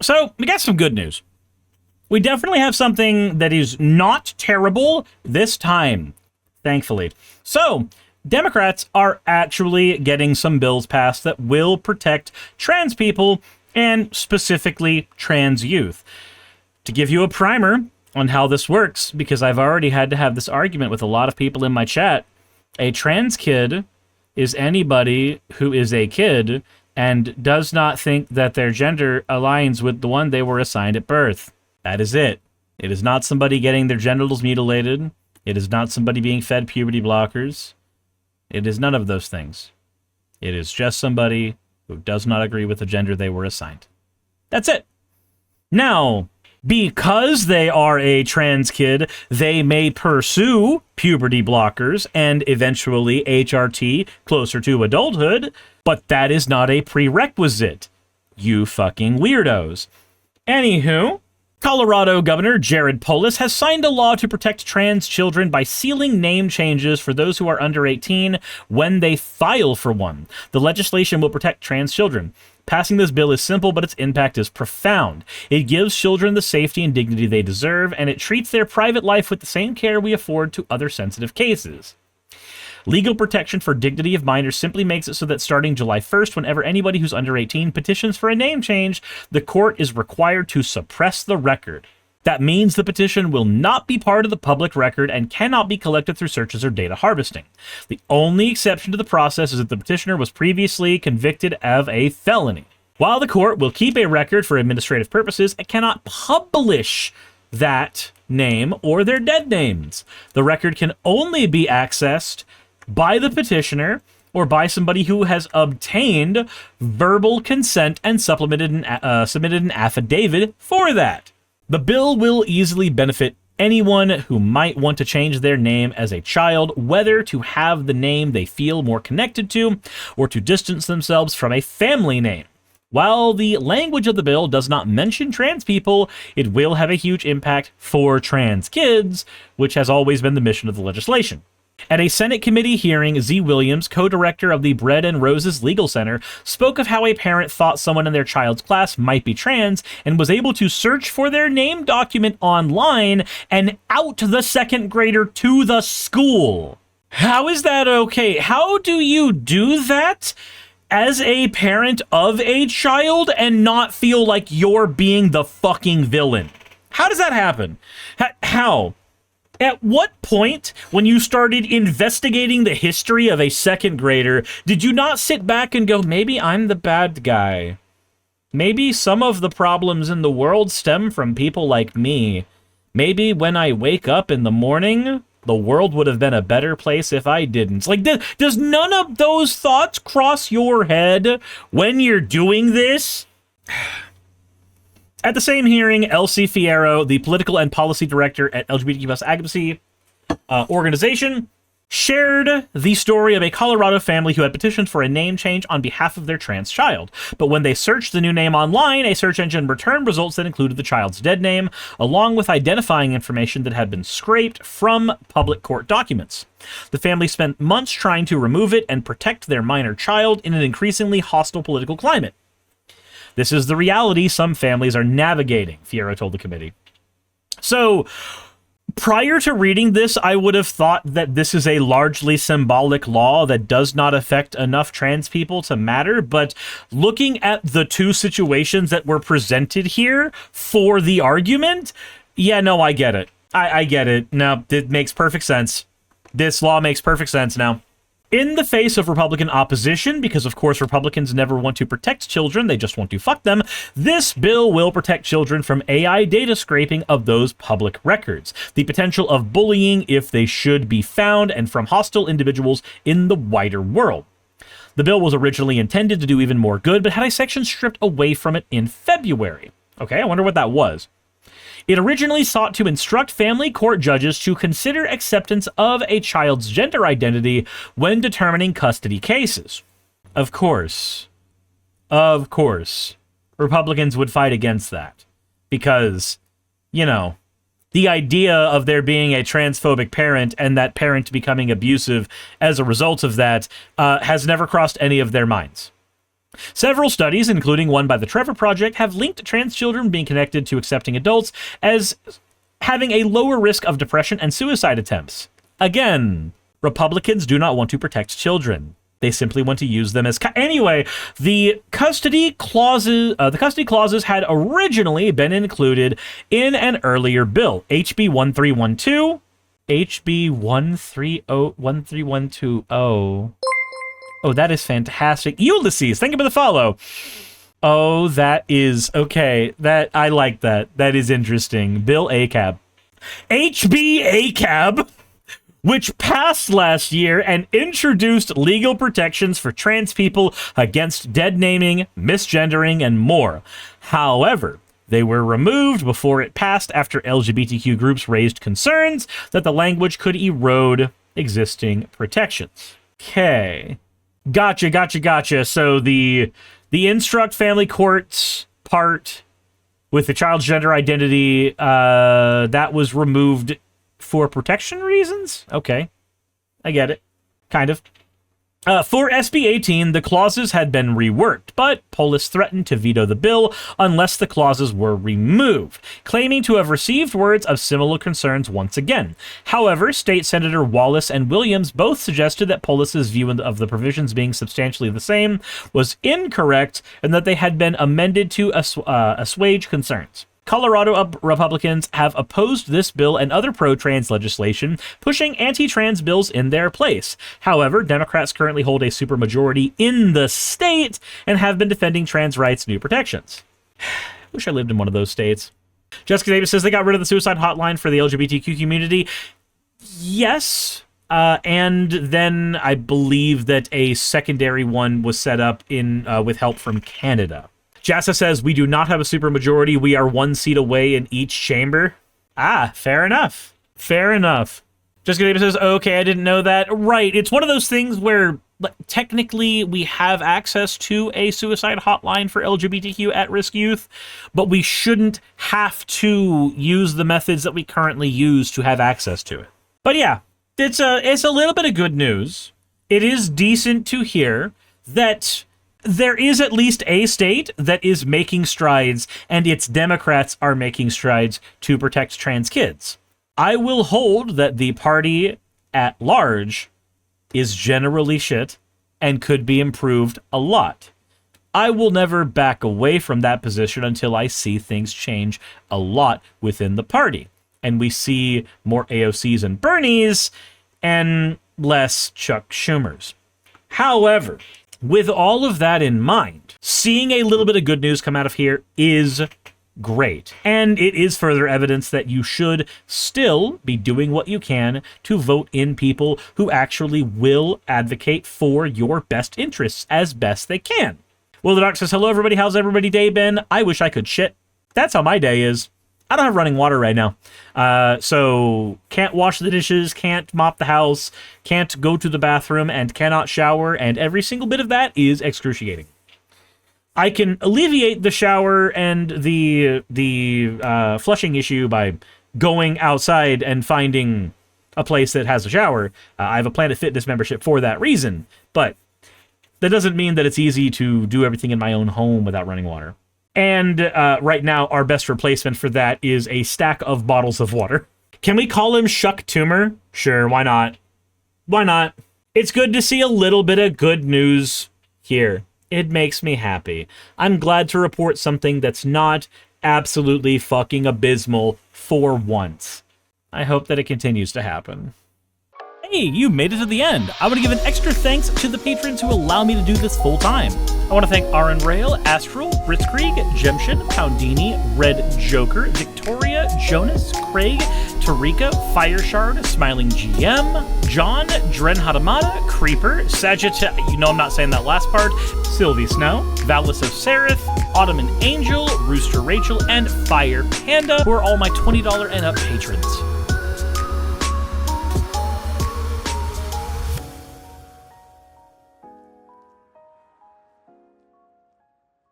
So, we got some good news. We definitely have something that is not terrible this time, thankfully. So, Democrats are actually getting some bills passed that will protect trans people and specifically trans youth. To give you a primer on how this works, because I've already had to have this argument with a lot of people in my chat, a trans kid is anybody who is a kid and does not think that their gender aligns with the one they were assigned at birth. That is it. It is not somebody getting their genitals mutilated. It is not somebody being fed puberty blockers. It is none of those things. It is just somebody who does not agree with the gender they were assigned. That's it. Now, because they are a trans kid, they may pursue puberty blockers and eventually HRT closer to adulthood, but that is not a prerequisite. You fucking weirdos. Anywho, Colorado Governor Jared Polis has signed a law to protect trans children by sealing name changes for those who are under 18 when they file for one. The legislation will protect trans children. Passing this bill is simple, but its impact is profound. It gives children the safety and dignity they deserve, and it treats their private life with the same care we afford to other sensitive cases. Legal protection for dignity of minors simply makes it so that starting July 1st, whenever anybody who's under 18 petitions for a name change, the court is required to suppress the record. That means the petition will not be part of the public record and cannot be collected through searches or data harvesting. The only exception to the process is if the petitioner was previously convicted of a felony. While the court will keep a record for administrative purposes, it cannot publish that name or their dead names. The record can only be accessed by the petitioner or by somebody who has obtained verbal consent and submitted an affidavit for that. The bill will easily benefit anyone who might want to change their name as a child, whether to have the name they feel more connected to or to distance themselves from a family name. While the language of the bill does not mention trans people, it will have a huge impact for trans kids, which has always been the mission of the legislation. At a Senate committee hearing, Z. Williams, co-director of the Bread and Roses Legal Center, spoke of how a parent thought someone in their child's class might be trans and was able to search for their name document online and out the second grader to the school. How is that okay? How do you do that as a parent of a child and not feel like you're being the fucking villain? How does that happen? How? At what point, when you started investigating the history of a second grader, did you not sit back and go, maybe I'm the bad guy? Maybe some of the problems in the world stem from people like me. Maybe when I wake up in the morning, the world would have been a better place if I didn't. Like, does none of those thoughts cross your head when you're doing this? At the same hearing, Elsie Fierro, the political and policy director at LGBTQ+ advocacy organization, shared the story of a Colorado family who had petitioned for a name change on behalf of their trans child. But when they searched the new name online, a search engine returned results that included the child's dead name, along with identifying information that had been scraped from public court documents. The family spent months trying to remove it and protect their minor child in an increasingly hostile political climate. This is the reality some families are navigating, Fierro told the committee. So, prior to reading this, I would have thought that this is a largely symbolic law that does not affect enough trans people to matter, but looking at the two situations that were presented here for the argument, yeah, no, I get it. I get it. No, it makes perfect sense. This law makes perfect sense now. In the face of Republican opposition, because of course Republicans never want to protect children, they just want to fuck them, this bill will protect children from AI data scraping of those public records, the potential of bullying if they should be found, and from hostile individuals in the wider world. The bill was originally intended to do even more good, but had a section stripped away from it in February. Okay, I wonder what that was. It originally sought to instruct family court judges to consider acceptance of a child's gender identity when determining custody cases. Of course, Republicans would fight against that. Because, you know, the idea of there being a transphobic parent and that parent becoming abusive as a result of that has never crossed any of their minds. Several studies, including one by the Trevor Project, have linked trans children being connected to accepting adults as having a lower risk of depression and suicide attempts. Again, Republicans do not want to protect children. They simply want to use them as... Anyway, the custody clauses had originally been included in an earlier bill, HB 1312, HB 1312. Oh, that is fantastic. Ulysses, thank you for the follow. Oh, that is... Okay, I like that. That is interesting. Bill ACAB. HB ACAB, which passed last year and introduced legal protections for trans people against dead naming, misgendering, and more. However, they were removed before it passed after LGBTQ groups raised concerns that the language could erode existing protections. Okay. Gotcha. So the instruct family courts part with the child's gender identity, that was removed for protection reasons? Okay. I get it. Kind of. For SB 18, the clauses had been reworked, but Polis threatened to veto the bill unless the clauses were removed, claiming to have received words of similar concerns once again. However, State Senator Wallace and Williams both suggested that Polis's view of the provisions being substantially the same was incorrect and that they had been amended to assuage concerns. Colorado Republicans have opposed this bill and other pro-trans legislation, pushing anti-trans bills in their place. However, Democrats currently hold a supermajority in the state and have been defending trans rights' new protections. Wish I lived in one of those states. Jessica Davis says they got rid of the suicide hotline for the LGBTQ community. Yes, and then I believe that a secondary one was set up in with help from Canada. Jassa says, we do not have a supermajority. We are one seat away in each chamber. Ah, fair enough. Jessica Davis says, okay, I didn't know that. Right, it's one of those things where technically we have access to a suicide hotline for LGBTQ at-risk youth, but we shouldn't have to use the methods that we currently use to have access to it. But yeah, it's a little bit of good news. It is decent to hear that there is at least a state that is making strides, and its Democrats are making strides to protect trans kids. I will hold that the party at large is generally shit and could be improved a lot. I will never back away from that position until I see things change a lot within the party, and we see more AOCs and Bernies and less Chuck Schumers. However, with all of that in mind, seeing a little bit of good news come out of here is great. And it is further evidence that you should still be doing what you can to vote in people who actually will advocate for your best interests as best they can. Well, the doc says, hello everybody, how's everybody day been? I wish I could shit. That's how my day is. I don't have running water right now. So can't wash the dishes, can't mop the house, can't go to the bathroom, and cannot shower, and every single bit of that is excruciating. I can alleviate the shower and the flushing issue by going outside and finding a place that has a shower. I have a Planet Fitness membership for that reason, but that doesn't mean that it's easy to do everything in my own home without running water. And right now, our best replacement for that is a stack of bottles of water. Can we call him Shuck Toomer? Sure, why not? Why not? It's good to see a little bit of good news here. It makes me happy. I'm glad to report something that's not absolutely fucking abysmal for once. I hope that it continues to happen. Hey, you made it to the end. I want to give an extra thanks to the patrons who allow me to do this full time. I want to thank Aaron Rail, Astral, Britzkrieg, Jemshin, Poundini, Red Joker, Victoria, Jonas, Craig, Tarika, Fireshard, Smiling GM, John, Dren Hadamada, Creeper, Sagitta, you know I'm not saying that last part, Sylvie Snow, Valis of Seraph, Ottoman Angel, Rooster Rachel, and Fire Panda, who are all my $20 and up patrons.